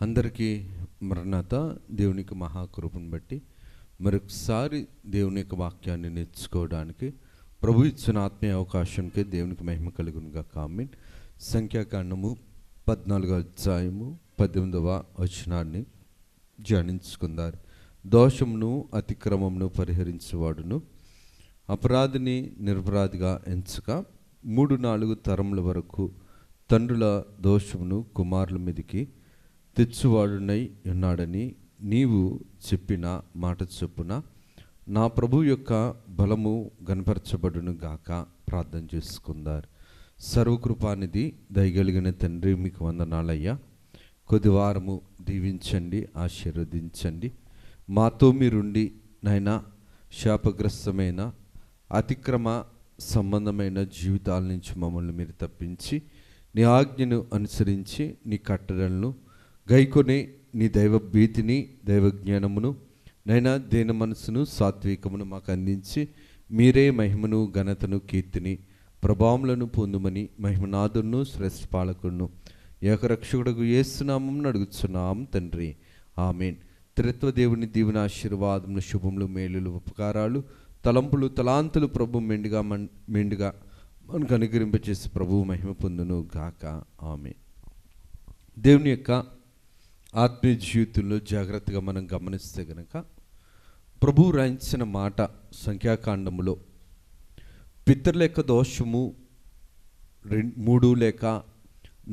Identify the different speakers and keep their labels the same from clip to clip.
Speaker 1: అందరికీ మరణాత దేవునికి మహాకృపను బట్టి మరొకసారి దేవుని యొక్క వాక్యాన్ని నేర్చుకోవడానికి ప్రభు ఇచ్చిన ఆత్మీయ అవకాశానికి దేవునికి మహిమ కలుగునుగా. కామెంట్ సంఖ్యాకాండము 14వ అధ్యాయము 18వ వచనాన్ని ధ్యానించుకుందారు. దోషమును అతిక్రమమును పరిహరించేవాడును అపరాధిని నిరపరాధిగా ఎంచక 3-4 తరముల వరకు తండ్రుల దోషమును కుమారుల మీదికి తెచ్చువాడునై ఉన్నాడని నీవు చెప్పిన మాట చొప్పున నా ప్రభు యొక్క బలము గనపరచబడును గాక. ప్రార్థన చేసుకుందారు. సర్వకృపానిధి దయగలిగిన తండ్రి, మీకు వందనాలయ్యా. కొద్దివారము దీవించండి, ఆశీర్వదించండి. మాతో మీరుండి నాయనా, శాపగ్రస్తమైన అతిక్రమ సంబంధమైన జీవితాల నుంచి మమ్మల్ని మీరు తప్పించి నీ ఆజ్ఞను అనుసరించి నీ కట్టడలను గైకొని నీ దైవ భీతిని దైవ జ్ఞానమును నైనా దీన మనసును సాత్వికమును మాకు అందించి మీరే మహిమను ఘనతను కీర్తిని ప్రభావములను పొందుమని మహిమనాథును శ్రేష్ఠ పాలకుడును ఏకరక్షకుడుకు యేసునామమును అడుగుచున్నాం తండ్రి, ఆమేన్. త్రిత్వ దేవుని దీవెన ఆశీర్వాదములు శుభములు మేలులు ఉపకారాలు తలంపులు తలాంతులు ప్రభు మెండుగా మనకు అనుగ్రహింపచేసి ప్రభువు మహిమ పొందును గాక. ఆమేన్. దేవుని యొక్క ఆత్మీయ జీవితంలో జాగ్రత్తగా మనం గమనిస్తే గనక ప్రభు రాయించిన మాట సంఖ్యాకాండములో పితరుల యొక్క దోషము 3 లేక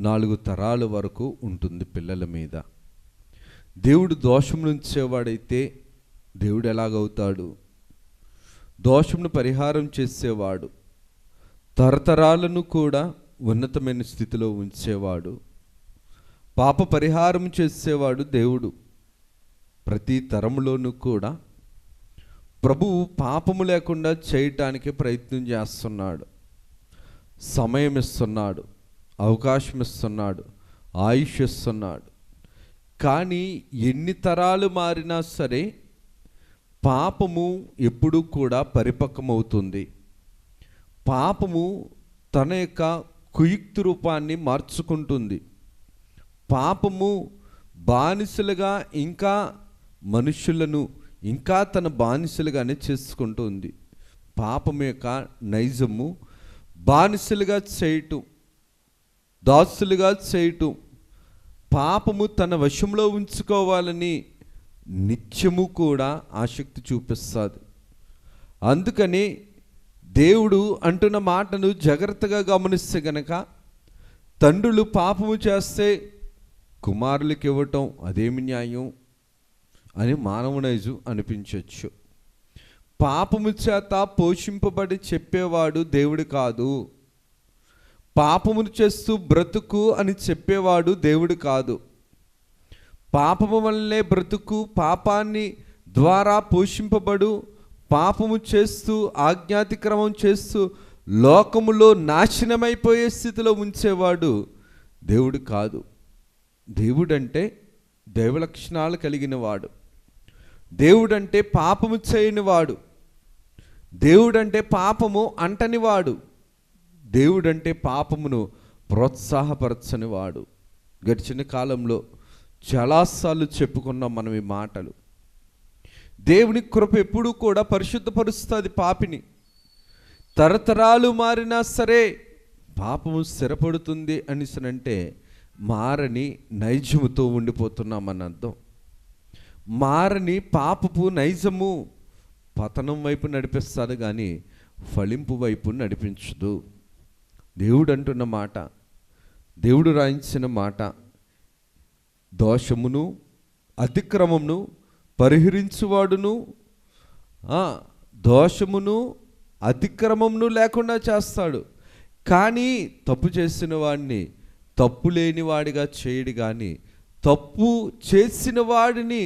Speaker 1: 4 తరాల వరకు ఉంటుంది పిల్లల మీద. దేవుడు దోషం నుంచేవాడైతే దేవుడు ఎలాగవుతాడు? దోషమును పరిహారం చేసేవాడు, తరతరాలను కూడా ఉన్నతమైన స్థితిలో ఉంచేవాడు, పాప పరిహారం చేసేవాడు దేవుడు. ప్రతి తరములోనూ కూడా ప్రభువు పాపము లేకుండా చేయటానికి ప్రయత్నం చేస్తున్నాడు. సమయం ఇస్తున్నాడు, అవకాశం ఇస్తున్నాడు, ఆయుష్ ఇస్తున్నాడు. కానీ ఎన్ని తరాలు మారినా సరే పాపము ఎప్పుడూ కూడా పరిపక్వమవుతుంది. పాపము తన యొక్క కుయుక్తి రూపాన్ని మార్చుకుంటుంది. పాపము బానిసలుగా ఇంకా మనుషులను ఇంకా తన బానిసలుగానే చేసుకుంటుంది. పాపము యొక్క నైజము బానిసలుగా చేయటం, దాసులుగా చేయటం, పాపము తన వశంలో ఉంచుకోవాలని నిత్యము కూడా ఆసక్తి చూపిస్తుంది. అందుకని దేవుడు అంటున్న మాటను జాగ్రత్తగా గమనిస్తే గనక తండ్రులు పాపము చేస్తే కుమారులకు ఇవ్వటం అదేమి న్యాయం అని మానవునైజు అనిపించవచ్చు. పాపము చేత పోషింపబడి చెప్పేవాడు దేవుడు కాదు. పాపమును చేస్తూ బ్రతుకు అని చెప్పేవాడు దేవుడు కాదు. పాపము వల్లనే బ్రతుకు, పాపాన్ని ద్వారా పోషింపబడు, పాపము చేస్తూ ఆజ్ఞాతిక్రమం చేస్తూ లోకములో నాశనమైపోయే స్థితిలో ఉంచేవాడు దేవుడు కాదు. దేవుడంటే దైవ లక్షణాలు కలిగిన వాడు. దేవుడంటే పాపము చేయనివాడు. దేవుడంటే పాపము అంటనివాడు. దేవుడంటే పాపమును ప్రోత్సాహపరచనివాడు. గడిచిన కాలంలో చాలాసార్లు చెప్పుకున్నాం మనం ఈ మాటలు. దేవుని కృప ఎప్పుడూ కూడా పరిశుద్ధపరుస్తుంది పాపిని. తరతరాలు మారినా సరే పాపము స్థిరపడుతుంది అనిసనంటే మారని నైజముతో ఉండిపోతున్నామని అర్థం. మారని పాపపు నైజము పతనం వైపు నడిపిస్తుంది కానీ ఫలింపు వైపు నడిపించదు. దేవుడు అంటున్న మాట, దేవుడు రాయించిన మాట, దోషమును అతిక్రమమును పరిహరించువాడును దోషమును అతిక్రమమును లేకుండా చేస్తాడు. కానీ తప్పు చేసిన వాడిని తప్పు లేని వాడిగా చేయడు. కానీ తప్పు చేసిన వాడిని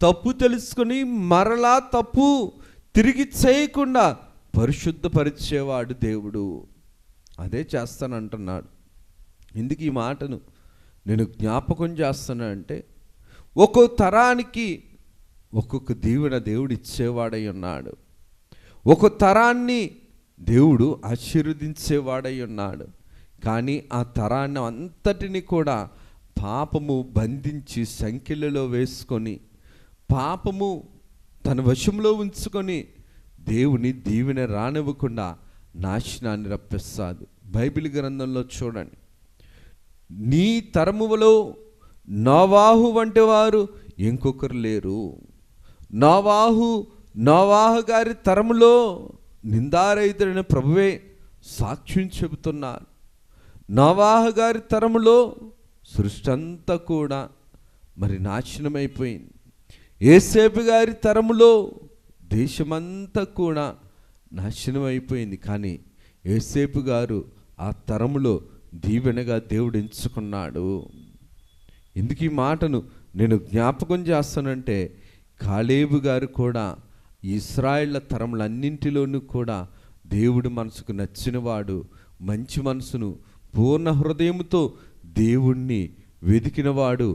Speaker 1: తప్పు తెలుసుకొని మరలా తప్పు తిరిగి చేయకుండా పరిశుద్ధపరిచేవాడు దేవుడు. అదే చేస్తానంటున్నాడు. ఎందుకు ఈ మాటను నేను జ్ఞాపకం చేస్తానంటే, ఒక్కో తరానికి ఒక్కొక్క దీవెన దేవుడు ఇచ్చేవాడై ఉన్నాడు. ఒక తరాన్ని దేవుడు ఆశీర్వదించేవాడై ఉన్నాడు. కానీ ఆ తరాన్ని అంతటిని కూడా పాపము బంధించి సంకెళ్ళలో వేసుకొని, పాపము తన వశంలో ఉంచుకొని దేవుని దీవెన రానివ్వకుండా నాశనాన్ని రప్పిస్తాడు. బైబిల్ గ్రంథంలో చూడండి, నీ తరములో నోవాహు వంటి వారు ఇంకొకరు లేరు. నోవాహు గారి తరములో నిందారహితుడైన ప్రభువే సాక్ష్యం చెబుతున్నారు. నోవాహు గారి తరములో సృష్టి అంతా కూడా మరి నాశనమైపోయింది. యేసేపు గారి తరములో దేశమంతా కూడా నాశనమైపోయింది. కానీ యేసేపు గారు ఆ తరములో దీవెనగా దేవుడు ఎంచుకున్నాడు. ఎందుకు ఈ మాటను నేను జ్ఞాపకం చేస్తానంటే, కాలేబు గారు కూడా ఇశ్రాయేళ్ల తరములన్నింటిలోనూ కూడా దేవుడి మనసుకు నచ్చినవాడు, మంచి మనసును పూర్ణ హృదయంతో దేవుణ్ణి వెతికినవాడు,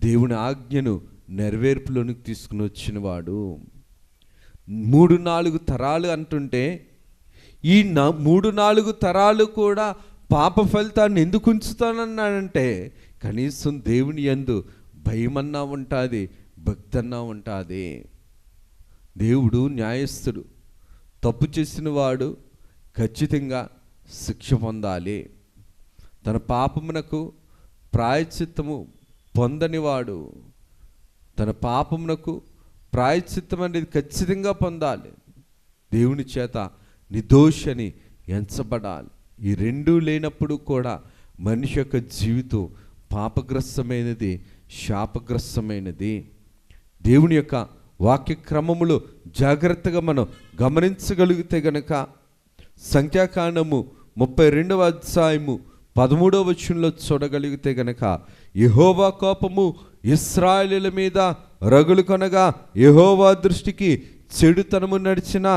Speaker 1: దేవుని ఆజ్ఞను నెరవేర్పులోనికి తీసుకుని వచ్చినవాడు. 3-4 తరాలు అంటుంటే, ఈ 3-4 తరాలు కూడా పాప ఫలితాన్ని ఎందుకు ఉంచుతానన్నాడంటే, కనీసం దేవుని యందు భయమన్నా ఉంటుంది, భక్తి అన్నా ఉంటుంది. దేవుడు న్యాయస్థుడు. తప్పు చేసిన వాడు ఖచ్చితంగా శిక్ష పొందాలి. తన పాపమునకు ప్రాయశ్చిత్తము పొందనివాడు తన పాపమునకు ప్రాయశ్చిత్తం అనేది ఖచ్చితంగా పొందాలి. దేవుని చేత నిర్దోషని ఎంచబడాలి. ఈ రెండూ లేనప్పుడు కూడా మనిషి యొక్క జీవితం పాపగ్రస్తమైనది, శాపగ్రస్తమైనది. దేవుని యొక్క వాక్య క్రమములో జాగ్రత్తగా మనం గమనించగలిగితే గనక, సంఖ్యాకాండము 32వ అధ్యాయము 13వ వచనంలో చూడగలిగితే గనక, యెహోవా కోపము ఇశ్రాయేలీయుల మీద రగులు కొనగా యెహోవా దృష్టికి చెడుతనము నడిచిన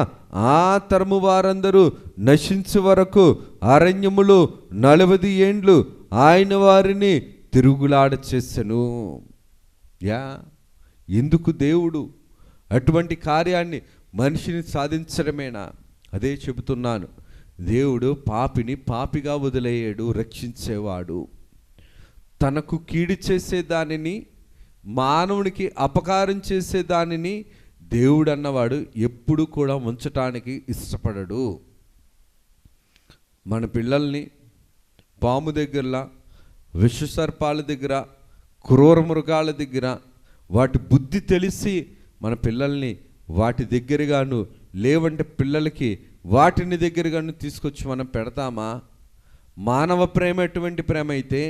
Speaker 1: ఆ తరము వారందరూ నశించు వరకు అరణ్యములో 40 ఏండ్లు ఆయన వారిని తిరుగులాడ చేసెను. ఎందుకు దేవుడు అటువంటి కార్యాన్ని మనిషిని సాధించడమేనా? అదే చెబుతున్నాను. దేవుడు పాపిని పాపిగా వదిలేయడు, రక్షించేవాడు. తనకు కీడు చేసే దానిని, మానవునికి అపకారం చేసే దానిని దేవుడు అన్నవాడు ఎప్పుడు కూడా ఉంచటానికి ఇష్టపడడు. మన పిల్లల్ని పాము దగ్గర, విషసర్పాల దగ్గర, క్రూర మృగాల దగ్గర, వాటి బుద్ధి తెలిసి మన పిల్లల్ని వాటి దగ్గరగాను, లేవంటే పిల్లలకి వాటిని దగ్గరగాను తీసుకొచ్చి మనం పెడతామా? మానవ ప్రేమ ఎటువంటి ప్రేమ అయితే,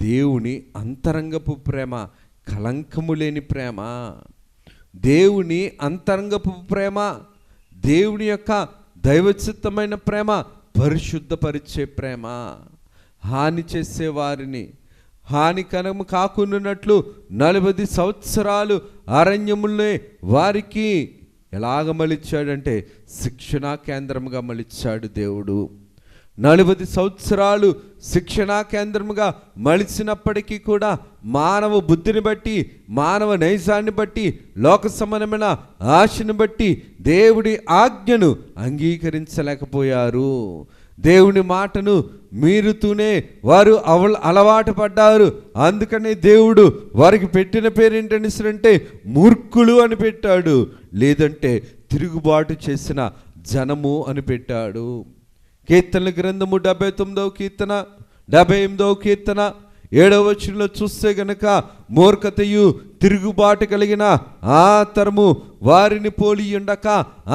Speaker 1: దేవుని అంతరంగపు ప్రేమ, కలంకము లేని ప్రేమ. దేవుని అంతరంగపు ప్రేమ, దేవుని యొక్క దైవచిత్తమైన ప్రేమ, పరిశుద్ధపరిచే ప్రేమ. హాని చేసే వారిని హానికరము కాకున్నట్లు 40 సంవత్సరాలు అరణ్యములనే వారికి ఎలాగ మలిచాడంటే శిక్షణా కేంద్రముగా మలిచాడు దేవుడు. 40 సంవత్సరాలు శిక్షణా కేంద్రముగా మలిచినప్పటికీ కూడా మానవ బుద్ధిని బట్టి, మానవ నైజాన్ని బట్టి, లోక సంబంధమైన ఆశను బట్టి దేవుడి ఆజ్ఞను అంగీకరించలేకపోయారు. దేవుని మాటను మీరుతూనే వారు అలవాటు పడ్డారు. అందుకనే దేవుడు వారికి పెట్టిన పేరు ఏంటంటే మూర్ఖులు అని పెట్టాడు, లేదంటే తిరుగుబాటు చేసిన జనము అని పెట్టాడు. కీర్తనల గ్రంథము 79వ కీర్తన 78వ కీర్తన 7వ వచనంలో చూస్తే గనక, మూర్ఖతయు తిరుగుబాటు కలిగిన ఆ తరము వారిని పోలి ఉండక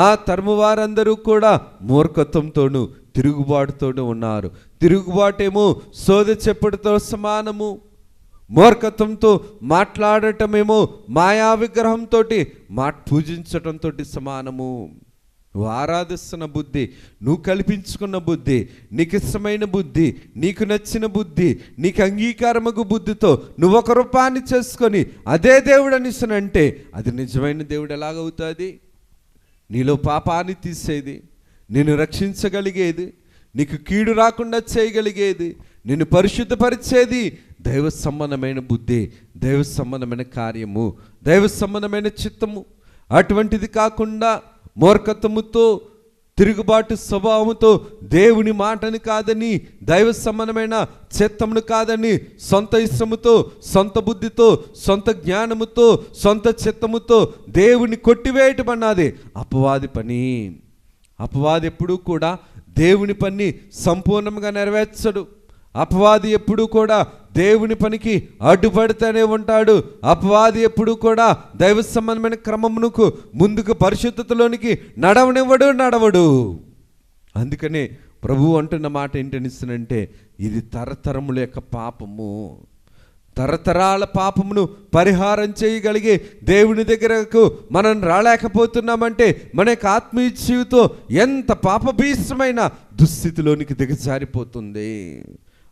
Speaker 1: ఆ తరము వారందరూ కూడా మూర్ఖత్వంతోనూ తిరుగుబాటుతోనూ ఉన్నారు. తిరుగుబాటేమో సోద చెప్పుడుతో సమానము, మూర్ఖత్వంతో మాట్లాడటమేమో మాయా విగ్రహంతో పూజించటంతో సమానము. నువ్వు ఆరాధిస్తున్న బుద్ధి, నువ్వు కల్పించుకున్న బుద్ధి, నీకు ఇష్టమైన బుద్ధి, నీకు నచ్చిన బుద్ధి, నీకు అంగీకారమగు బుద్ధితో నువ్వు ఒక రూపాన్ని చేసుకొని అదే దేవుడు అనిస్తునంటే అది నిజమైన దేవుడు ఎలాగవుతుంది? నీలో పాపాన్ని తీసేది, నిన్ను రక్షించగలిగేది, నీకు కీడు రాకుండా చేయగలిగేది, నిన్ను పరిశుద్ధపరిచేది దైవ సంబంధమైన బుద్ధి, దైవ సంబంధమైన కార్యము, దైవ సంబంధమైన చిత్తము. అటువంటిది కాకుండా మూర్ఖత్వముతో తిరుగుబాటు స్వభావంతో దేవుని మాటని కాదని, దైవ సంబంధమైన చిత్తమును కాదని, సొంత ఇష్టముతో, సొంత బుద్ధితో, సొంత జ్ఞానముతో, సొంత చిత్తముతో దేవుని కొట్టివేయటం అన్నది అపవాది పని. అపవాది ఎప్పుడూ కూడా దేవుని పని సంపూర్ణంగా నెరవేర్చడు. అపవాది ఎప్పుడూ కూడా దేవుని పనికి అడ్డుపడితేనే ఉంటాడు. అపవాది ఎప్పుడూ కూడా దైవ సంబంధమైన క్రమమునకు ముందుకు పరిశుద్ధతలోనికి నడవడు. అందుకనే ప్రభువు అంటున్న మాట ఏంటనిస్తానంటే, ఇది తరతరముల యొక్క పాపము. తరతరాల పాపమును పరిహారం చేయగలిగే దేవుని దగ్గరకు మనం రాలేకపోతున్నామంటే మన యొక్క ఆత్మీయ జీవితం ఎంత పాపభీష్టమైన దుస్థితిలోనికి దిగజారిపోతుంది.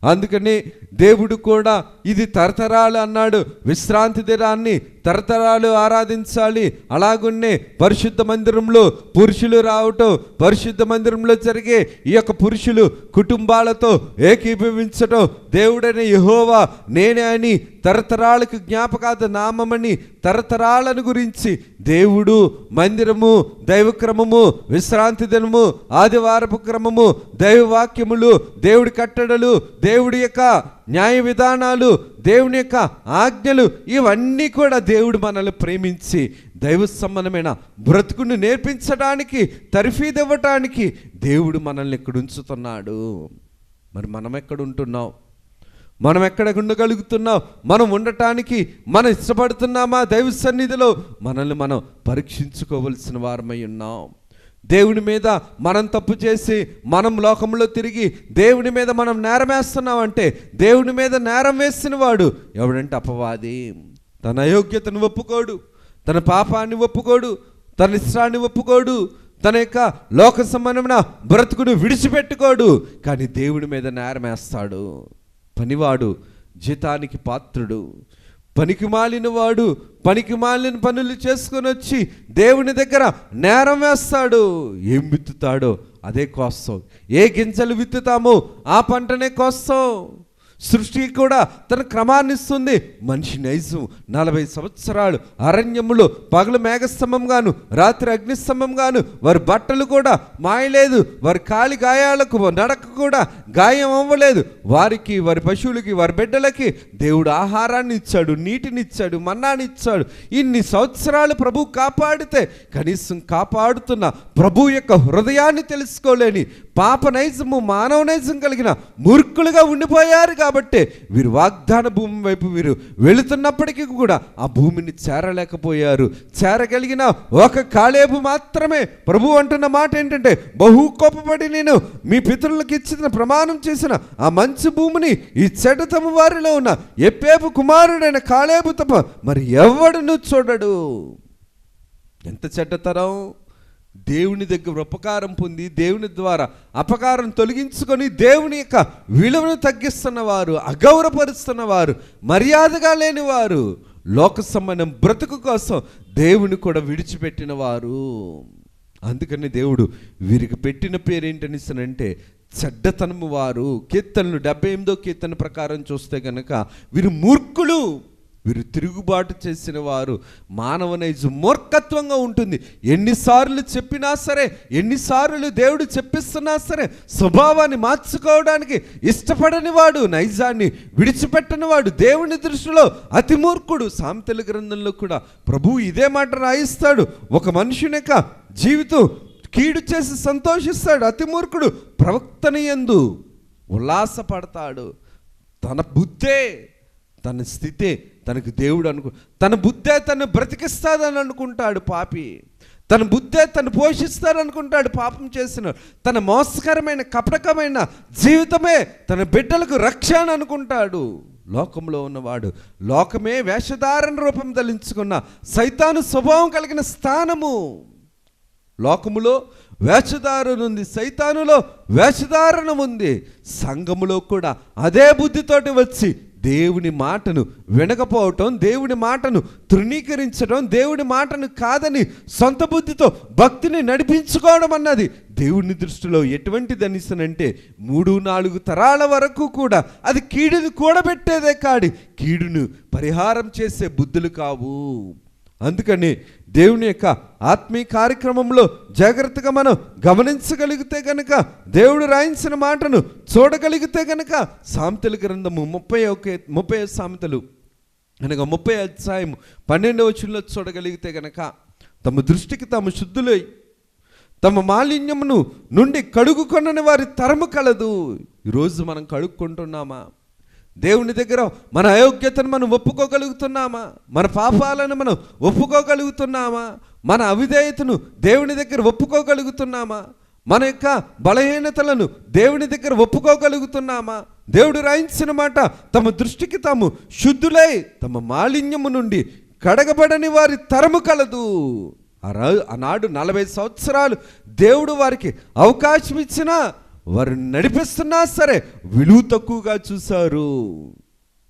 Speaker 1: అందుకని దేవుడు కూడా ఇది తరతరాలు అన్నాడు. విశ్రాంతి దినాన్ని తరతరాలు ఆరాధించాలి. అలాగున్నే పరిశుద్ధ మందిరంలో పురుషులు రావటం, పరిశుద్ధ మందిరంలో జరిగే ఈ యొక్క పురుషులు కుటుంబాలతో ఏకీభవించటం, దేవుడైన యెహోవా నేనే అని తరతరాలకు జ్ఞాపకార్థ నామమని తరతరాలను గురించి దేవుడు, మందిరము, దైవక్రమము, విశ్రాంతి దినము, ఆదివారపు క్రమము, దైవవాక్యములు, దేవుడి కట్టడలు, దేవుడి యొక్క న్యాయ విధానాలు, దేవుని యొక్క ఆజ్ఞలు, ఇవన్నీ కూడా దేవుడు మనల్ని ప్రేమించి దైవ సంబంధమైన బ్రతుకును నేర్పించడానికి, తర్ఫీదు ఇవ్వటానికి దేవుడు మనల్ని ఇక్కడ ఉంచుతున్నాడు. మరి మనం ఎక్కడ ఉంటున్నాం? మనం ఎక్కడ ఉండగలుగుతున్నాం? మనం ఉండటానికి మనం ఇష్టపడుతున్నామా? దైవ సన్నిధిలో మనల్ని మనం పరీక్షించుకోవలసిన వారమై ఉన్నాం. దేవుని మీద మనం తప్పు చేసి మనం లోకంలో తిరిగి దేవుని మీద మనం నేరం వేస్తున్నామంటే, దేవుని మీద నేరం వేసిన వాడు ఎవడంటే అపవాది. తన అయోగ్యతను ఒప్పుకోడు, తన పాపాన్ని ఒప్పుకోడు, తన ఇష్టాన్ని ఒప్పుకోడు, తన యొక్క లోక సంబంధమైన బ్రతుకును విడిచిపెట్టుకోడు, కానీ దేవుడి మీద నేరం వేస్తాడు. పనివాడు జీతానికి పాత్రుడు. పనికి మాలిన వాడు పనికి మాలిన పనులు చేసుకొని వచ్చి దేవుని దగ్గర నేరం వేస్తాడు. ఏం విత్తుతాడో అదే కోస్తాం. ఏ గింజలు విత్తుతామో ఆ పంటనే కోస్తాం. సృష్టి కూడా తన క్రమాన్ని ఇస్తుంది. మనిషి నైజం 40 సంవత్సరాలు అరణ్యములో పగలు మేఘస్తంభం గాను, రాత్రి అగ్నిస్తంభం గాను, వారి బట్టలు కూడా మాయలేదు, వారి కాలి గాయాలకు నడక కూడా గాయం అవ్వలేదు. వారికి, వారి పశువులకి, వారి బిడ్డలకి దేవుడు ఆహారాన్ని ఇచ్చాడు, నీటిని ఇచ్చాడు, మన్నాని ఇచ్చాడు. ఇన్ని సంవత్సరాలు ప్రభు కాపాడితే కనీసం కాపాడుతున్న ప్రభు యొక్క హృదయాన్ని తెలుసుకోలేని పాప నైజము, మానవ నైజం కలిగిన మూర్ఖులుగా ఉండిపోయారు. కాబట్టి వీరు వాగ్దాన భూమి వైపు వీరు వెళుతున్నప్పటికీ కూడా ఆ భూమిని చేరలేకపోయారు. చేరగలిగిన ఒక కాలేబు మాత్రమే. ప్రభు అంటున్న మాట ఏంటంటే, బహు కోపపడి నేను మీ పితరులకు ఇచ్చిన ప్రమాణం చేసిన ఆ మంచి భూమిని ఈ చెడుతము వారిలో ఉన్న ఎప్పేపు కుమారుడైన కాలేబు తప్ప మరి ఎవడును చూడడు. ఎంత చెడ్డతరం! దేవుని దగ్గర ఉపకారం పొంది దేవుని ద్వారా అపకారం తొలగించుకొని దేవుని యొక్క విలువను తగ్గిస్తున్నవారు, అగౌరవపరుస్తున్నవారు, మర్యాదగా లేనివారు, లోక సంబంధం బ్రతుకు కోసం దేవుని కూడా విడిచిపెట్టిన వారు. అందుకని దేవుడు వీరికి పెట్టిన పేరేంటనిస్తానంటే చెడ్డతనము వారు. కీర్తనలు 78వ కీర్తన ప్రకారం చూస్తే కనుక వీరు మూర్ఖులు, వీరు తిరుగుబాటు చేసిన వారు. మానవ నైజం మూర్ఖత్వంగా ఉంటుంది. ఎన్నిసార్లు చెప్పినా సరే, ఎన్నిసార్లు దేవుడు చెప్పిస్తున్నా సరే స్వభావాన్ని మార్చుకోవడానికి ఇష్టపడని వాడు, నైజాన్ని విడిచిపెట్టని వాడు దేవుని దృష్టిలో అతి మూర్ఖుడు. సామెతల గ్రంథంలో కూడా ప్రభు ఇదే మాట రాయిస్తాడు. ఒక మనుషుని యొక్క జీవితం కీడు చేసి సంతోషిస్తాడు. అతి మూర్ఖుడు ప్రవక్తని యందు ఉల్లాసపడతాడు. తన బుద్ధే, తన స్థితే తనకు దేవుడు తన బుద్ధే తను బ్రతికిస్తాదని అనుకుంటాడు పాపి. తన బుద్ధే తను పోషిస్తాడనుకుంటాడు పాపం చేసిన. తన మోసకరమైన కపటకమైన జీవితమే తన బిడ్డలకు రక్షణ అనుకుంటాడు. లోకంలో ఉన్నవాడు లోకమే వేషధారణ రూపం ధరించుకున్న సైతాను స్వభావం కలిగిన స్థానము. లోకములో వేషధారణ ఉంది, సైతానులో వేషధారణ ఉంది. సంఘములో కూడా అదే బుద్ధితోటి వచ్చి దేవుని మాటను వినకపోవటం, దేవుని మాటను తృణీకరించడం, దేవుని మాటను కాదని సొంత బుద్ధితో భక్తిని నడిపించుకోవడం అన్నది దేవుని దృష్టిలో ఎటువంటిది అనిసనంటే 3-4 తరాల వరకు కూడా అది కీడును కూడబెట్టేదే కాడి, కీడును పరిహారం చేసే బుద్ధులు కావు. అందుకని దేవుని యొక్క ఆత్మీయ కార్యక్రమంలో జాగ్రత్తగా మనం గమనించగలిగితే గనక, దేవుడు రాయించిన మాటను చూడగలిగితే గనక, సామెతల గ్రంథము 30 సామెతలు అనగా 30 అధ్యాయం 12వ వచనంలో చూడగలిగితే గనక, తమ దృష్టికి తాము శుద్ధులై తమ మాలిన్యమును నుండి కడుగుకొనని వారి తరము కలదు. ఈరోజు మనం కడుక్కుంటున్నామా? దేవుని దగ్గర మన అయోగ్యతను మనం ఒప్పుకోగలుగుతున్నామా? మన పాపాలను మనం ఒప్పుకోగలుగుతున్నామా? మన అవిధేయతను దేవుని దగ్గర ఒప్పుకోగలుగుతున్నామా? మన యొక్క బలహీనతలను దేవుని దగ్గర ఒప్పుకోగలుగుతున్నామా? దేవుడు రాయించిన మాట, తమ దృష్టికి తాము శుద్ధులై తమ మాలిన్యము నుండి కడగబడని వారి తరము కలదు. ఆనాడు 40 సంవత్సరాలు దేవుడు వారికి అవకాశం ఇచ్చినా, వారు నడిపిస్తున్నా సరే విలువ తక్కువగా చూశారు.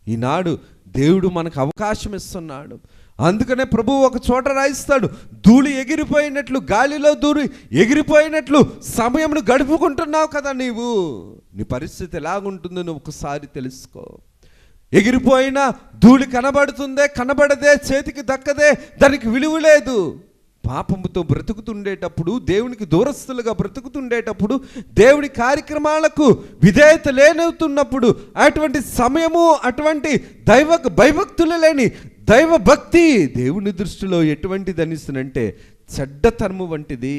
Speaker 1: ఈనాడు దేవుడు మనకు అవకాశం ఇస్తున్నాడు. అందుకనే ప్రభువు ఒక చోట రాయిస్తాడు, ధూళి ఎగిరిపోయినట్లు, గాలిలో ధూళి ఎగిరిపోయినట్లు సమయమును గడుపుకుంటున్నావు కదా నీవు. నీ పరిస్థితి ఎలాగుంటుందో నువ్వు ఒకసారి తెలుసుకో. ఎగిరిపోయినా ధూళి కనబడుతుందే, కనబడదే, చేతికి దక్కదే, దానికి విలువ లేదు. పాపముతో బ్రతుకుతుండేటప్పుడు, దేవునికి దూరస్తులుగా బ్రతుకుతుండేటప్పుడు, దేవుని కార్యక్రమాలకు విధేయత లేనవుతున్నప్పుడు, అటువంటి సమయము, అటువంటి భయభక్తులు లేని దైవ భక్తి దేవుని దృష్టిలో ఎటువంటిది అనిస్తునంటే చెడ్డతరము వంటిది,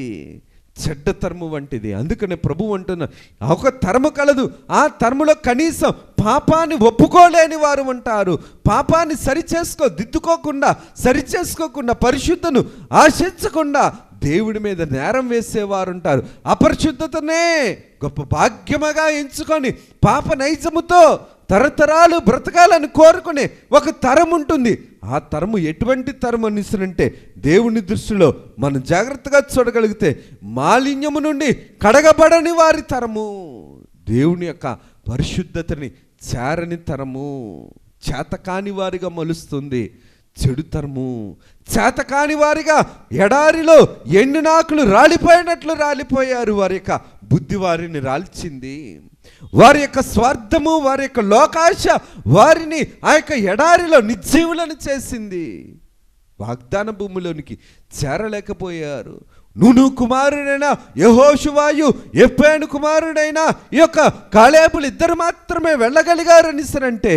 Speaker 1: చెడ్డతరము వంటిది. అందుకనే ప్రభు అంటున్న ఒక తరము కలదు, ఆ తరములో కనీసం పాపాన్ని ఒప్పుకోలేని వారు ఉంటారు. పాపాన్ని దిద్దుకోకుండా, సరిచేసుకోకుండా, పరిశుద్ధను ఆశించకుండా దేవుడి మీద నేరం వేసేవారు ఉంటారు. అపరిశుద్ధతనే గొప్ప భాగ్యముగా ఎంచుకొని పాప నైజముతో తరతరాలు బ్రతకాలని కోరుకునే ఒక తరం ఉంటుంది. ఆ తరము ఎటువంటి తరం అనిస్తుందంటే, దేవుని దృష్టిలో మనం జాగ్రత్తగా చూడగలిగితే మాలిన్యము నుండి కడగబడని వారి తరము, దేవుని యొక్క పరిశుద్ధతని చేరని తరము, చేతకాని వారిగా మలుస్తుంది. చెడు తరము, చేతకాని వారిగా ఎడారిలో ఎండునాకులు రాలిపోయినట్లు రాలిపోయారు. వారి యొక్క బుద్ధి వారిని రాల్చింది. వారి యొక్క స్వార్థము, వారి యొక్క లోకాశ వారిని ఆ యొక్క ఎడారిలో నిర్జీవులను చేసింది. వాగ్దాన భూమిలోనికి చేరలేకపోయారు. నూను కుమారుడైన యెహోషువాయు, ఎఫ్ఫేను కుమారుడైన ఈ యొక్క కాలేబులు ఇద్దరు మాత్రమే వెళ్ళగలిగారనిసరంటే,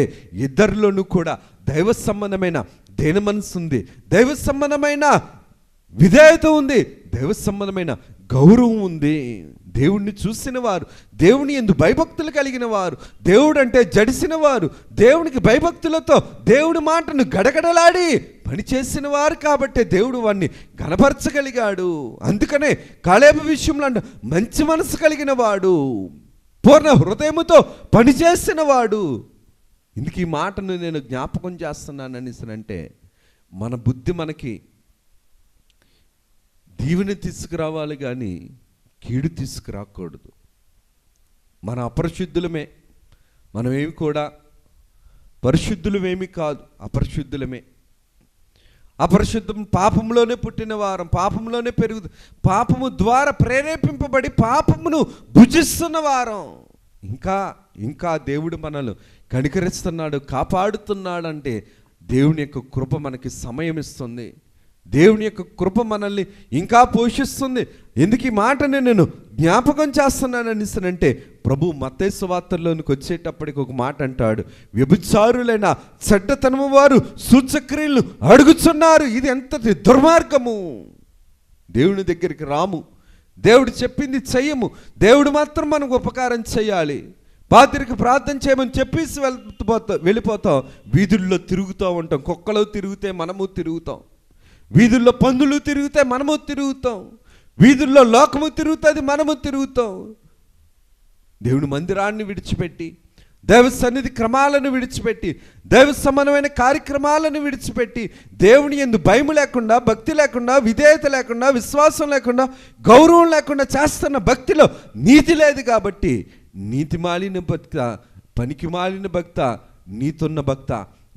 Speaker 1: ఇద్దరిలోనూ కూడా దైవ సంబంధమైన దేని మనసు ఉంది, దైవ సంబంధమైన విధేయత ఉంది, దైవ సంబంధమైన గౌరవం ఉంది. దేవుణ్ణి చూసిన వారు, దేవుని యందు భయభక్తులు కలిగిన వారు, దేవుడు అంటే జడిసిన వారు, దేవునికి భయభక్తులతో దేవుడి మాటను గడగడలాడి పనిచేసిన వారు కాబట్టి దేవుడు వారిని గణపరచగలిగాడు. అందుకనే కాలేబు విషయంలో మంచి మనసు కలిగిన వాడు, పూర్ణ హృదయముతో పనిచేసిన వాడు. ఇందుకు ఈ మాటను నేను జ్ఞాపకం చేస్తున్నాను అనేసనంటే, మన బుద్ధి మనకి దీవెని తీసుకురావాలి కానీ కీడు తీసుకురాకూడదు. మన అపరిశుద్ధులమే, మనమేమి కూడా పరిశుద్ధులమేమి కాదు, అపరిశుద్ధులమే. అపరిశుద్ధం పాపంలోనే పుట్టిన వారం, పాపంలోనే పాపము ద్వారా ప్రేరేపింపబడి పాపమును భుజిస్తున్న వారం. ఇంకా దేవుడు మనల్ని కనికరిస్తున్నాడు, కాపాడుతున్నాడంటే దేవుని యొక్క కృప మనకి సమయం ఇస్తుంది. దేవుని యొక్క కృప మనల్ని ఇంకా పోషిస్తుంది. ఎందుకు ఈ మాటని నేను జ్ఞాపకం చేస్తున్నానంటే, ప్రభు మత్తయి సువార్తలోనికి వచ్చేటప్పటికి ఒక మాట అంటాడు, వ్యభిచారులైన చెడ్డతనము వారు సూచక్రియలు అడుగుచున్నారు. ఇది ఎంతటి దుర్మార్గము. దేవుని దగ్గరికి రాము, దేవుడు చెప్పింది చెయ్యము, దేవుడు మాత్రం మనకు ఉపకారం చేయాలి. పాత్రికి ప్రార్థన చేయమని చెప్పేసి వెళ్ళిపోతాం. వీధుల్లో తిరుగుతూ ఉంటాం, కుక్కలు తిరిగితే మనము తిరుగుతాం, వీధుల్లో పందులు తిరిగితే మనము తిరుగుతాం, వీధుల్లో లోకము తిరుగుతుంది, మనము తిరుగుతాం. దేవుని మందిరాన్ని విడిచిపెట్టి, దైవ సన్నిధి క్రమాలను విడిచిపెట్టి, దైవ సంబంధమైన కార్యక్రమాలను విడిచిపెట్టి, దేవుని యందు భయం లేకుండా, భక్తి లేకుండా, విధేయత లేకుండా, విశ్వాసం లేకుండా, గౌరవం లేకుండా చేస్తున్న భక్తిలో నీతి లేదు. కాబట్టి నీతి మాలిన భక్త, పనికి మాలిన భక్త, నీతున్న భక్త,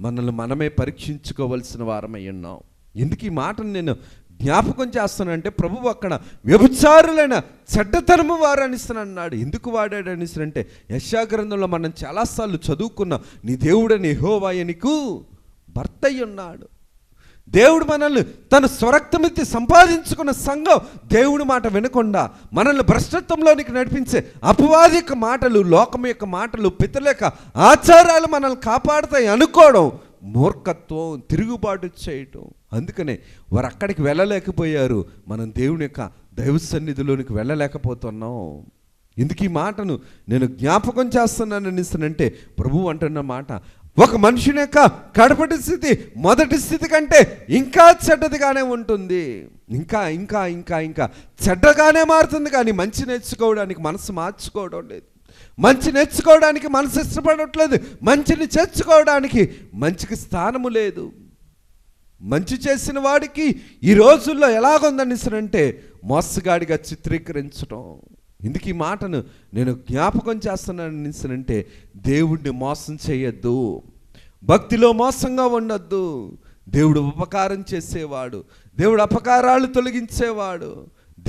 Speaker 1: మనల్ని మనమే పరీక్షించుకోవలసిన వారమై ఉన్నాం. ఎందుకు ఈ మాటను నేను జ్ఞాపకం చేస్తానంటే, ప్రభువు అక్కడ వ్యభిచారులైన చెడ్డతనము వారు అనిస్తున్నాడు. ఎందుకు వాడాడు అనిస్తానంటే, యెషయా గ్రంథంలో మనం చాలాసార్లు చదువుకున్నాం, నీ దేవుడని యెహోవా నీకు భర్త అయి ఉన్నాడు. దేవుడు మనల్ని తన స్వరక్తమిత్తి సంపాదించుకున్న సంఘం దేవుడి మాట వినకుండా మనల్ని భ్రష్టత్వంలోనికి నడిపించే అపవాది యొక్క మాటలు, లోకం యొక్క మాటలు, పితరుల యొక్క ఆచారాలు మనల్ని కాపాడుతాయి అనుకోవడం మూర్ఖత్వం, తిరుగుబాటు చేయటం. అందుకనే వారు అక్కడికి వెళ్ళలేకపోయారు, మనం దేవుని యొక్క దైవ సన్నిధిలోనికి వెళ్ళలేకపోతున్నాం. ఎందుకు ఈ మాటను నేను జ్ఞాపకం చేస్తున్నాను అనేసి ప్రభువు అంటున్న మాట, ఒక మనుషుని యొక్క కడపటి స్థితి మొదటి స్థితి కంటే ఇంకా చెడ్డదిగానే ఉంటుంది. ఇంకా ఇంకా ఇంకా ఇంకా చెడ్డగానే మారుతుంది, కానీ మంచి నేర్చుకోవడానికి మనసు మార్చుకోవడం లేదు. మంచి నేర్చుకోవడానికి మనసు ఇష్టపడట్లేదు. మంచిని చేర్చుకోవడానికి మంచికి స్థానము లేదు. మంచి చేసిన వాడికి ఈ రోజుల్లో ఎలాగుందనిసరంటే మోసగాడిగా చిత్రీకరించడం. ఎందుకు ఈ మాటను నేను జ్ఞాపకం చేస్తున్నానంటే, దేవుడిని మోసం చేయొద్దు, భక్తిలో మోసంగా ఉండొద్దు. దేవుడు ఉపకారం చేసేవాడు, దేవుడు అపకారాలు తొలగించేవాడు,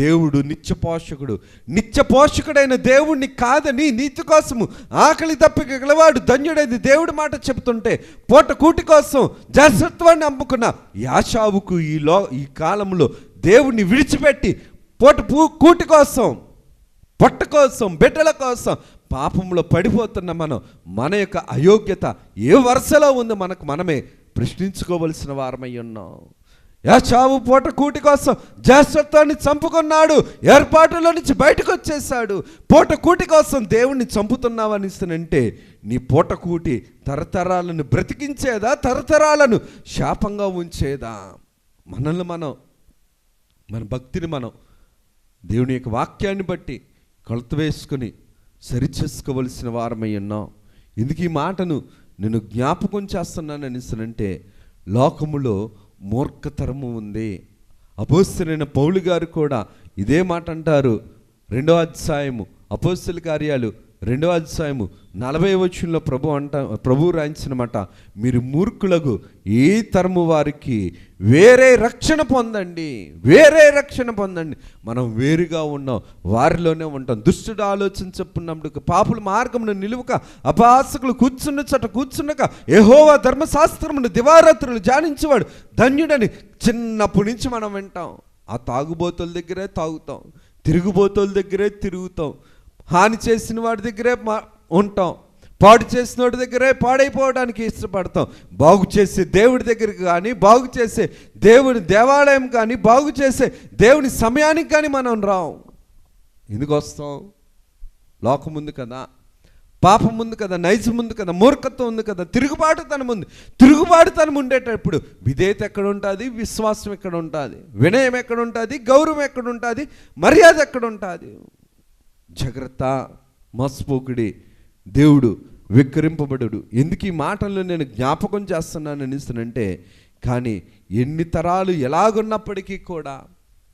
Speaker 1: దేవుడు నిత్య పోషకుడు. నిత్య పోషకుడైన దేవుణ్ణి కాదని నీతి కోసము ఆకలి తప్పిగలవాడు ధన్యుడైంది దేవుడి మాట చెబుతుంటే, పూట కూటి కోసం జసత్వాన్ని అమ్ముకున్న యాషావుకు ఈ కాలంలో దేవుణ్ణి విడిచిపెట్టి పూట కూటి కోసం, పొట్ట కోసం, బిడ్డల కోసం పాపంలో పడిపోతున్న మన యొక్క అయోగ్యత ఏ వరుసలో ఉందో మనకు మనమే ప్రశ్నించుకోవలసిన వారమై ఉన్నాం. యాషావు పూట కూటి కోసం జ్యేష్ఠత్వాన్ని చంపుకున్నాడు, ఏర్పాటులో నుంచి బయటకు వచ్చేసాడు. పూట కూటి కోసం దేవుణ్ణి చంపుతున్నావనిస్తానంటే నీ పూట కూటి తరతరాలను బ్రతికించేదా, తరతరాలను శాపంగా ఉంచేదా? మనల్ని మన భక్తిని దేవుని యొక్క వాక్యాన్ని బట్టి కొలత వేసుకొని సరిచేసుకోవలసిన వారమై ఉన్నాం. ఎందుకు ఈ మాటను నేను జ్ఞాపకం చేస్తున్నాను అనేసానంటే, లోకములో మూర్ఖతరము ఉంది. అపోస్తలుడైన పౌలు గారు కూడా ఇదే మాట అంటారు. 2వ అధ్యాయము అపోస్తల కార్యాలు 2వ అధ్యాయము 40వ వచనంలో ప్రభు రాయించిన మాట, మీరు మూర్ఖులకు ఈ తరము వారికి వేరే రక్షణ పొందండి, వేరే రక్షణ పొందండి. మనం వేరుగా ఉన్నాం, వారిలోనే ఉంటాం. దుష్టుడు ఆలోచన చెప్పున్నప్పుడు పాపుల మార్గమును నిలువక అపహాసకులు కూర్చున్నక యెహోవా ధర్మశాస్త్రమును దివారాత్రులు ధ్యానించేవాడు ధన్యుడని చిన్నప్పటి నుంచి మనం వింటాం. ఆ తాగుబోతుల దగ్గరే తాగుతాం, తిరుగుబోతుల దగ్గరే తిరుగుతాం, హాని చేసిన వాడి దగ్గరే ఉంటాం, పాడు చేసిన వాడి దగ్గరే పాడైపోవడానికి ఇష్టపడతాం. బాగు చేసే దేవుడి దగ్గరికి కానీ, బాగు చేసే దేవుని దేవాలయం కానీ, బాగు చేసే దేవుని సమయానికి కానీ మనం రాం. ఎందుకు వస్తాం? లోకం ఉంది కదా, పాపం ఉంది కదా, నైజం ఉంది కదా, మూర్ఖత్వం ఉంది కదా, తిరుగుబాటుతనం ఉంది. తిరుగుబాటుతనం ఉండేటప్పుడు విధేయత ఎక్కడ ఉంటుంది, విశ్వాసం ఎక్కడ ఉంటుంది, వినయం ఎక్కడ ఉంటుంది, గౌరవం ఎక్కడ ఉంటుంది, మర్యాద ఎక్కడ ఉంటుంది? జాగ్రత్త, మోసపోకుడి, దేవుడు విక్రింపబడు. ఎందుకు ఈ మాటల్లో నేను జ్ఞాపకం చేస్తున్నాను అనేసానంటే, కానీ ఎన్ని తరాలు ఎలాగున్నప్పటికీ కూడా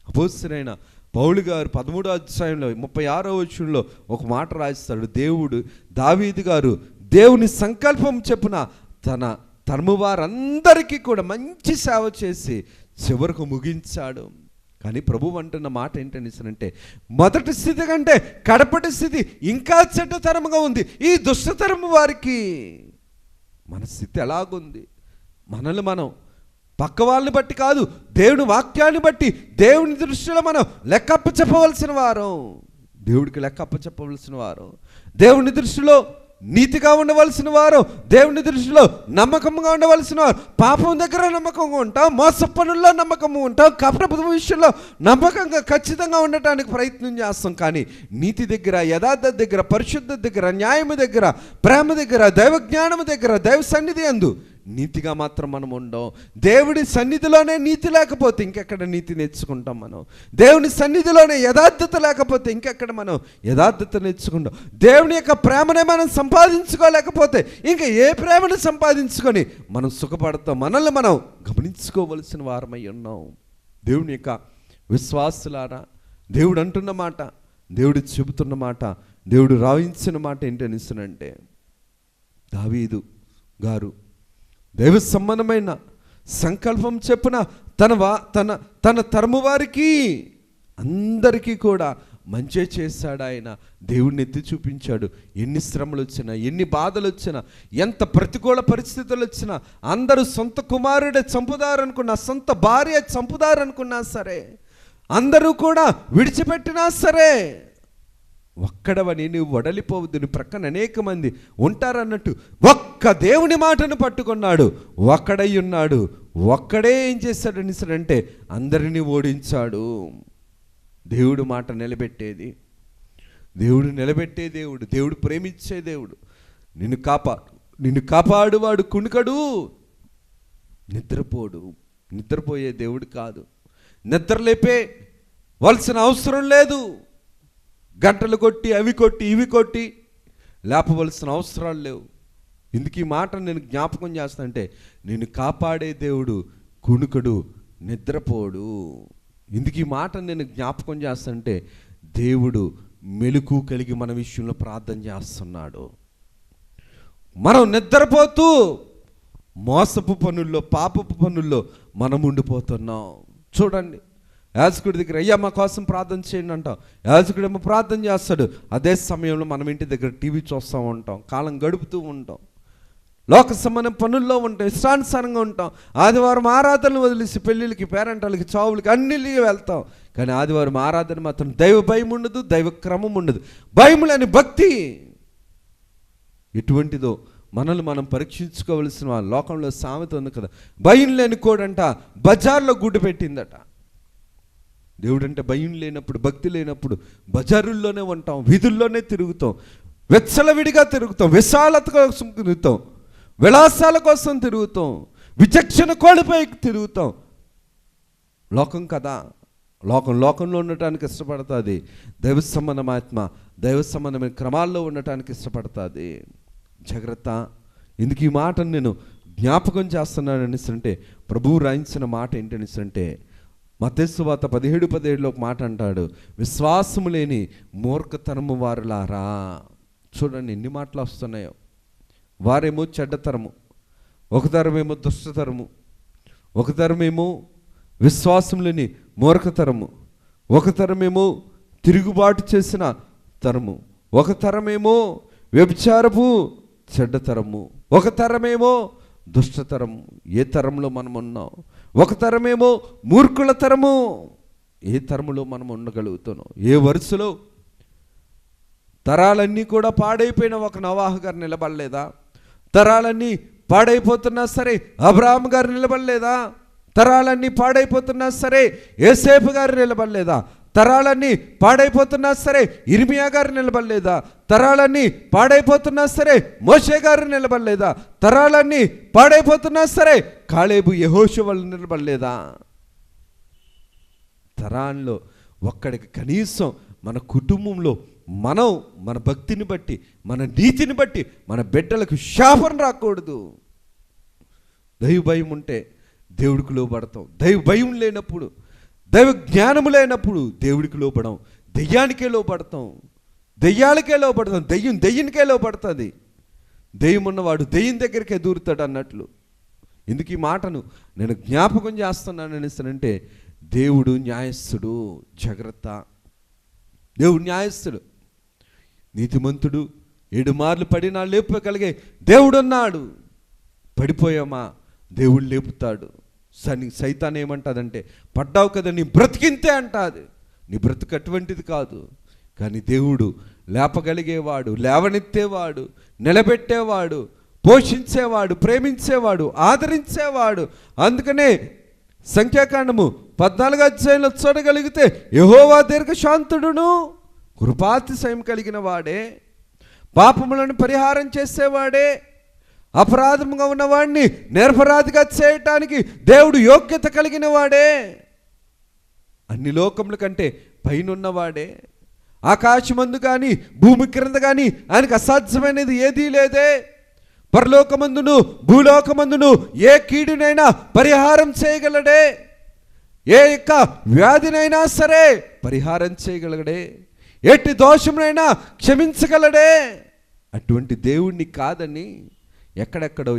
Speaker 1: అపోస్తలుడైన పౌలు గారు 13వ అధ్యాయంలో 36వ వచనంలో ఒక మాట రాయిస్తాడు. దావీదు గారు దేవుని సంకల్పం చెప్పున తన తరము వారందరికీ కూడా మంచి సేవ చేసి చివరకు ముగించాడు. కానీ ప్రభువు అంటున్న మాట ఏంటనేసానంటే, మొదటి స్థితి కంటే కడపటి స్థితి ఇంకా చెడ్డతరముగా ఉంది ఈ దుష్టతరము వారికి. మన స్థితి ఎలాగుంది? మనం పక్క వాళ్ళని బట్టి కాదు, దేవుని వాక్యాన్ని బట్టి దేవుని దృష్టిలో మనం లెక్కప్ప చెప్పవలసిన వారు, దేవుడికి లెక్కప్ప చెప్పవలసిన వారు, దేవుని దృష్టిలో నీతిగా ఉండవలసిన వారు, దేవుని దృష్టిలో నమ్మకంగా ఉండవలసిన వారు. పాపం దగ్గర నమ్మకంగా ఉంటాం, మోస పనుల్లో నమ్మకంగా ఉంటాం, కపట విషయంలో నమ్మకంగా ఖచ్చితంగా ఉండటానికి ప్రయత్నం చేస్తాం. కానీ నీతి దగ్గర, యథార్థ దగ్గర, పరిశుద్ధ దగ్గర, న్యాయము దగ్గర, ప్రేమ దగ్గర, దైవ జ్ఞానము దగ్గర, దైవ సన్నిధి అందు నీతిగా మాత్రం మనం ఉండం. దేవుడి సన్నిధిలోనే నీతి లేకపోతే ఇంకెక్కడ నీతి నేర్చుకుంటాం మనం? దేవుని సన్నిధిలోనే యథార్థత లేకపోతే ఇంకెక్కడ మనం యథార్థత నేర్చుకుంటాం? దేవుని యొక్క ప్రేమనే మనం సంపాదించుకోలేకపోతే ఇంకా ఏ ప్రేమను సంపాదించుకొని మనం సుఖపడతాం? మనల్ని మనం గమనించుకోవలసిన వారమై ఉన్నాం. దేవుని యొక్క విశ్వాసులారా, దేవుడు అంటున్న మాట, దేవుడు చెబుతున్న మాట, దేవుడు రాయించిన మాట ఏంటనిస్తునంటే, దావీదు గారు దైవ సంబంధమైన సంకల్పం చెప్పున తన తరము వారికి అందరికీ కూడా మంచే చేశాడు ఆయన. దేవుడిని ఎత్తి చూపించాడు. ఎన్ని శ్రమలు వచ్చినా, ఎన్ని బాధలు వచ్చినా, ఎంత ప్రతికూల పరిస్థితులు వచ్చినా, అందరూ సొంత కుమారుడే చంపుదారనుకున్నా, సొంత భార్య చంపుదారనుకున్నా సరే, అందరూ కూడా విడిచిపెట్టినా సరే, ఒక్కడవని నువ్వు వడలిపోవద్దు, నీ ప్రక్కన అనేక మంది ఉంటారన్నట్టు ఒక్క దేవుని మాటను పట్టుకున్నాడు. ఒక్కడై ఉన్నాడు. ఒక్కడే ఏం చేశాడు అంటే అందరినీ ఓడించాడు. దేవుడు మాట నిలబెట్టేది, దేవుడు నిలబెట్టే దేవుడు, దేవుడు ప్రేమించే దేవుడు. నిన్ను కాపాడువాడు కుణుకడు, నిద్రపోడు. నిద్రపోయే దేవుడు కాదు. నిద్ర లేపే వలసిన అవసరం లేదు. గంటలు కొట్టి అవి కొట్టి ఇవి కొట్టి లేపవలసిన అవసరాలు లేవు. ఇందుకు ఈ మాట నేను జ్ఞాపకం చేస్తానంటే, నేను కాపాడే దేవుడు కుణుకడు, నిద్రపోడు. ఇందుకు ఈ మాట నేను జ్ఞాపకం చేస్తానంటే, దేవుడు మెలుకు కలిగి మన విషయంలో ప్రార్థన చేస్తున్నాడు. మనం నిద్రపోతూ మోసపు పనుల్లో, పాపపు పనుల్లో మనం ఉండిపోతున్నాం. చూడండి, యాజకుడి దగ్గర అయ్యా మా కోసం ప్రార్థన చేయండి అంటాం. యాజకుడేమో ప్రార్థన చేస్తాడు. అదే సమయంలో మనం ఇంటి దగ్గర టీవీ చూస్తూ ఉంటాం, కాలం గడుపుతూ ఉంటాం, లోక సంబంధం పనుల్లో ఉంటాం, ఇష్టానుసారంగా ఉంటాం. ఆదివారం ఆరాధనలు వదిలేసి పెళ్ళిళ్ళకి, పేరెంటాలకి, చావులకి అన్నిటికీ వెళ్తాం. కానీ ఆదివారం ఆరాధన మాత్రం దైవ భయం ఉండదు, దైవ క్రమం ఉండదు. భయం లేని భక్తి ఎటువంటిదో మనల్ని మనం పరీక్షించుకోవలసిన లోకంలో సామెత ఉంది కదా, భయం లేని కోడంట బజార్లో గుడ్డు పెట్టిందట. దేవుడంటే భయం లేనప్పుడు, భక్తి లేనప్పుడు బజారుల్లోనే ఉంటాం, వీధుల్లోనే తిరుగుతాం, వెచ్చలవిడిగా తిరుగుతాం, విశాలత కోసం తిరుగుతాం, విలాసాల కోసం తిరుగుతాం, విచక్షణ కోల్పోయి తిరుగుతాం. లోకం కదా, లోకంలో ఉండటానికి ఇష్టపడుతుంది. దైవ సంబంధం ఆత్మ దైవ సంబంధమైన క్రమాల్లో ఉండటానికి ఇష్టపడుతుంది. జాగ్రత్త. ఎందుకు ఈ మాటను నేను జ్ఞాపకం చేస్తున్నాను అనేసంటే, ప్రభువు రాయించిన మాట ఏంటనేసంటే, మత్తయి సువార్త 17:17 ఒక మాట అంటాడు, విశ్వాసము లేని మూర్ఖతరము వారులారా. చూడండి ఎన్ని మాటలు వస్తున్నాయో. వారేమో చెడ్డతరము, ఒక తరమేమో దుష్టతరము, ఒక తరమేమో విశ్వాసం లేని మూర్ఖతరము, ఒక తరమేమో తిరుగుబాటు చేసిన తరము, ఒక తరమేమో వ్యభిచారపు చెడ్డతరము, ఒక తరమేమో దుష్టతరము. ఏ తరంలో మనం ఉన్నాం? ఒక తరమేమో మూర్ఖుల తరము. ఏ తరములో మనం ఉండగలుగుతున్నాం? ఏ వరుసలో? తరాలన్నీ కూడా పాడైపోయిన ఒక నోవాహు గారు నిలబడలేదా? తరాలన్నీ పాడైపోతున్నా సరే అబ్రాహాము గారు నిలబడలేదా? తరాలన్నీ పాడైపోతున్నా సరే యోసేపు గారు నిలబడలేదా? తరాలన్నీ పాడైపోతున్నా సరే ఇర్మియా గారు నిలబడలేదా? తరాలన్నీ పాడైపోతున్నా సరే మోషే గారు నిలబడలేదా? తరాలన్నీ పాడైపోతున్నా సరే కాలేబు యెహోషువలు నిలబడలేదా? తరాల్లో ఒక్కడికి కనీసం మన కుటుంబంలో మనం మన భక్తిని బట్టి, మన నీతిని బట్టి మన బిడ్డలకు శాపం రాకూడదు. దైవ భయం ఉంటే దేవుడికి లోబడతాం. దైవ భయం లేనప్పుడు, దైవ జ్ఞానము లేనప్పుడు దేవుడికి లోపడం, దెయ్యానికే లోపడతాం, దెయ్యాలకే లోపడతాం. దెయ్యానికే లోపడుతుంది. దెయ్యం ఉన్నవాడు దెయ్యం దగ్గరికే దూరుతాడు అన్నట్లు. ఎందుకు ఈ మాటను నేను జ్ఞాపకం చేస్తున్నాను అనేసనంటే, దేవుడు న్యాయస్థుడు. జాగ్రత్త. దేవుడు న్యాయస్థుడు, నీతిమంతుడు. 7 మార్లు పడినా లేపగలిగే దేవుడు ఉన్నాడు. పడిపోయామా దేవుడు లేపుతాడు. సైతాన్ ఏమంటుందంటే, పడ్డావు కదా నీ బ్రతికింతే అంటాది. నీ బ్రతుకు అటువంటిది కాదు. కానీ దేవుడు లేపగలిగేవాడు, లేవనెత్తేవాడు, నిలబెట్టేవాడు, పోషించేవాడు, ప్రేమించేవాడు, ఆదరించేవాడు. అందుకనే సంఖ్యాకాండము 14వ అధ్యాయంలో చూడగలిగితే, యెహోవా దీర్ఘశాంతుడును కృపాతిశయం కలిగిన వాడే, పాపములను పరిహారం చేసేవాడే, అపరాధముగా ఉన్నవాడిని నిరపరాధిగా చేయటానికి దేవుడు యోగ్యత కలిగిన వాడే, అన్ని లోకముల కంటే పైన ఉన్నవాడే, ఆకాశమందు కానీ భూమి క్రింద కానీ ఆయనకు అసాధ్యమైనది ఏదీ లేదే. పరలోకమందును భూలోకమందును ఏ కీడునైనా పరిహారం చేయగలడే, ఏ యొక్క వ్యాధినైనా సరే పరిహారం చేయగలడే, ఎట్టి దోషమునైనా క్షమించగలడే. అటువంటి దేవుణ్ణి కాదని ఎక్కడెక్కడో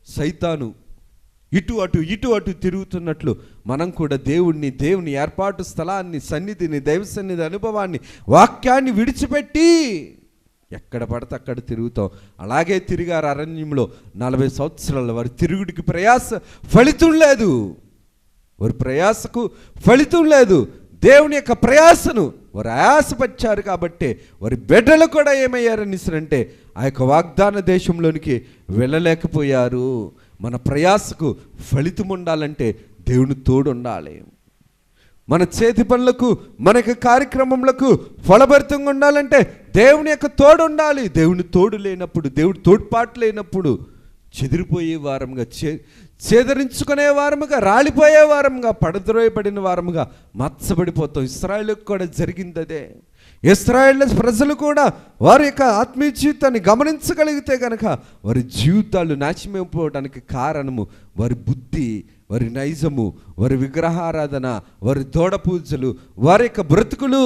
Speaker 1: సైతాను ఇటు అటు తిరుగుతున్నట్లు మనం కూడా దేవుని ఏర్పాటు స్థలాన్ని, సన్నిధిని, దైవ సన్నిధి అనుభవాన్ని, వాక్యాన్ని విడిచిపెట్టి ఎక్కడ పడితే అక్కడ తిరుగుతాం. అలాగే తిరిగారు అరణ్యంలో 40 సంవత్సరాలు. వారి తిరుగుడికి ఫలితం లేదు. వారి ప్రయాసకు ఫలితం లేదు. దేవుని యొక్క ప్రయాసను వారు ఆయాసపరిచారు కాబట్టి వారి బిడ్డలు కూడా ఏమయ్యారని అంటే ఆ యొక్క వాగ్దాన దేశంలోనికి వెళ్ళలేకపోయారు. మన ప్రయాసకు ఫలితం ఉండాలంటే దేవుని తోడు ఉండాలి. మన చేతి పనులకు, మన యొక్క కార్యక్రమములకు ఫలభరితంగా ఉండాలంటే దేవుని యొక్క తోడు ఉండాలి. దేవుని తోడు లేనప్పుడు, దేవుడి తోడ్పాటు లేనప్పుడు చెదిరిపోయే వారముగా, చేదరించుకునే వారముగా, రాలిపోయే వారముగా, పడద్రోయబడిన వారముగా మచ్చబడిపోతాం. ఇశ్రాయేలుకు కూడా జరిగింది అదే. ఇశ్రాయేల్ ప్రజలు కూడా వారి యొక్క ఆత్మీయ జీవితాన్ని గమనించగలిగితే కనుక వారి జీవితాలు నాశనమైపోవడానికి కారణము వారి బుద్ధి, వారి నైజము, వారి విగ్రహారాధన, వారి దూడ పూజలు, వారి యొక్క బ్రతుకులు.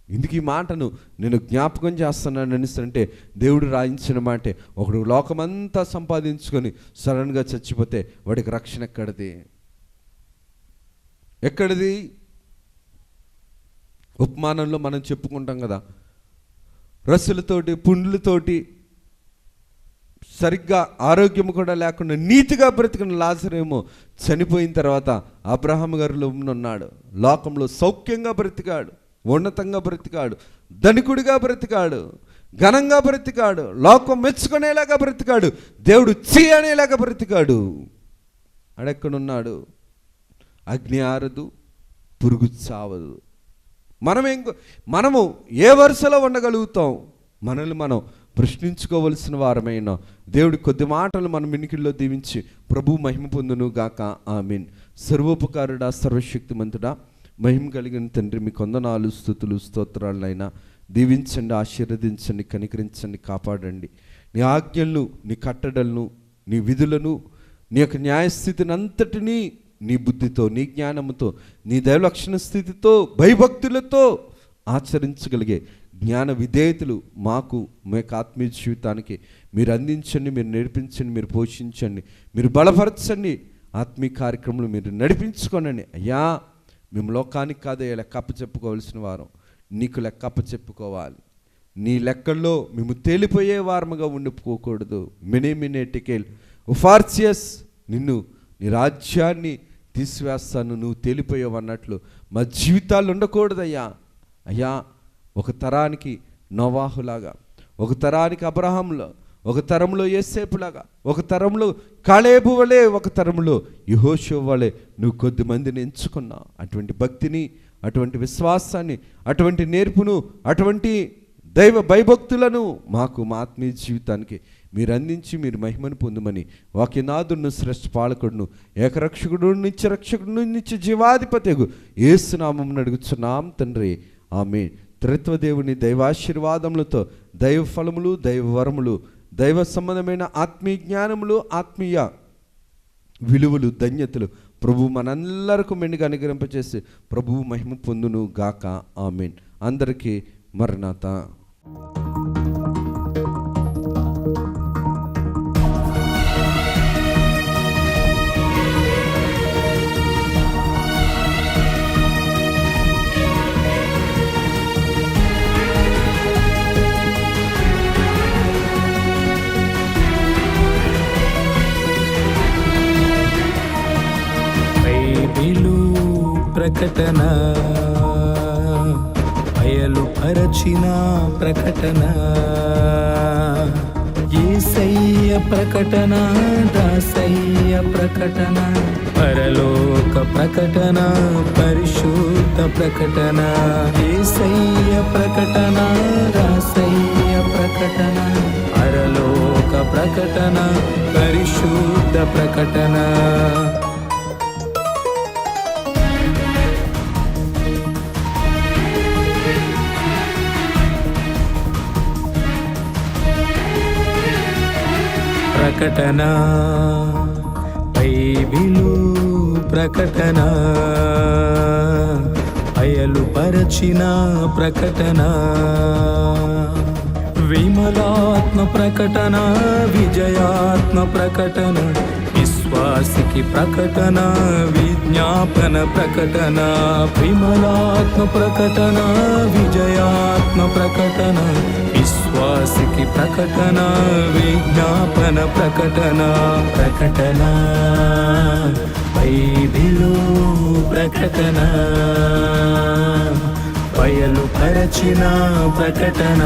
Speaker 1: ఇందుకు ఈ మాటను నేను జ్ఞాపకం చేస్తున్నాను అంటే దేవుడు రాయించిన మాటే. ఒకడు లోకమంతా సంపాదించుకొని సడన్గా చచ్చిపోతే వాడికి రక్షణ ఎక్కడిది? ఉపమానంలో మనం చెప్పుకుంటాం కదా, రస్సులతోటి, పుండ్లతోటి, సరిగ్గా ఆరోగ్యం కూడా లేకుండా నీతిగా బ్రతికిన లాజరేమో చనిపోయిన తర్వాత అబ్రహాం గారిలో ఉన్నాడు. లోకంలో సౌఖ్యంగా బ్రతికాడు, ఉన్నతంగా బ్రతికాడు, ధనికుడిగా బ్రతికాడు, ఘనంగా బ్రతికాడు, లోకం మెచ్చుకునేలాగా బ్రతికాడు, దేవుడు చీ అనేలాగా బ్రతికాడు. అడెక్కడున్నాడు? అగ్ని ఆరదు, పురుగు చావదు. మనము ఏ వరుసలో ఉండగలుగుతాం? మనల్ని మనం ప్రశ్నించుకోవలసిన వారమైన దేవుడి కొద్ది మాటలు మన వినికిడిలో దీవించి ప్రభు మహిమ పొందును గాక. ఆమేన్. సర్వోపకారుడా, సర్వశక్తిమంతుడా, మహిమ కలిగిన తండ్రి, మీ కొందనాలు, స్తుతులు, స్తోత్రాలైనా దీవించండి, ఆశీర్వదించండి, కనికరించండి, కాపాడండి. నీ ఆజ్ఞలను, నీ కట్టడలను, నీ విధులను, నీ యొక్క న్యాయస్థితిని అంతటినీ నీ బుద్ధితో, నీ జ్ఞానముతో, నీ దైవలక్షణ స్థితితో, భయభక్తులతో ఆచరించగలిగే జ్ఞాన విధేయతలు మాకు, మా యొక్క ఆత్మీయ జీవితానికి మీరు అందించండి, మీరు నేర్పించండి, మీరు పోషించండి, మీరు బలపరచండి. ఆత్మీయ కార్యక్రమాలు మీరు నడిపించుకోనండి అయ్యా. మేము లోకానికి కాదే లెక్కప్ప చెప్పుకోవాల్సిన వారం, నీకు లెక్కప్ప చెప్పుకోవాలి. నీ లెక్కల్లో మేము తేలిపోయే వారముగా ఉండిపోకూడదు. మినేటికేల్ ఉఫార్సియస్, నిన్ను, నీ రాజ్యాన్ని తీసివేస్తాను, నువ్వు తేలిపోయావు అన్నట్లు మా జీవితాలు ఉండకూడదయ్యా. అయ్యా, ఒక తరానికి నోవాహులాగా, ఒక తరానికి అబ్రహాంలో, ఒక తరంలో యేసేపులాగా, ఒక తరంలో కాలేబు వలె, ఒక తరంలో యెహోషువ వలె నువ్వు కొద్ది మందిని ఎంచుకున్నావు. అటువంటి భక్తిని, అటువంటి విశ్వాసాన్ని, అటువంటి నేర్పును, అటువంటి దైవ భయభక్తులను మాకు, మా ఆత్మీయ జీవితానికి మీరు అందించి మీరు మహిమను పొందమని వాక్యనాథుడును, శ్రేష్ఠ పాలకుడును, ఏకరక్షకుడు, నిత్య రక్షకుడు, నిత్య జీవాధిపతిగు యేసు నామమున అడుగుచున్నాం తండ్రి. ఆమేన్. త్రిత్వదేవుని దైవాశీర్వాదములతో దైవ ఫలములు, దైవ వరములు, దైవ సంబంధమైన ఆత్మీయ జ్ఞానములు, ఆత్మీయ విలువలు, ధన్యతలు ప్రభు మనందరకు మెండుగా అనుగ్రహింపచేసి ప్రభువు మహిమ పొందును గాక. ఆమేన్. అందరికీ మరణాత.
Speaker 2: ప్రకటన, బయలుపరచిన ప్రకటన, యేసయ్య ప్రకటన, దాసయ్య ప్రకటన, పరలోక ప్రకటన, పరిశుద్ధ ప్రకటన, యేసయ్య ప్రకటన, దాసయ్య ప్రకటన, పరలోక ప్రకటన, పరిశుద్ధ ప్రకటన. ప్రకటన, బైబిలు ప్రకటన, బయలుపరచిన ప్రకటన, విమలాత్మ ప్రకటన, విజయాత్మ ప్రకటన, విశ్వాసికి ప్రకటన, విజ్ఞాపన ప్రకటన, విమలాత్మ ప్రకటన, విజయాత్మ ప్రకటన. విశ్వాసికి ప్రకటన, విజ్ఞాపన ప్రకటన, ప్రకటన బైబిలు ప్రకటన, బయలుపరచిన ప్రకటన.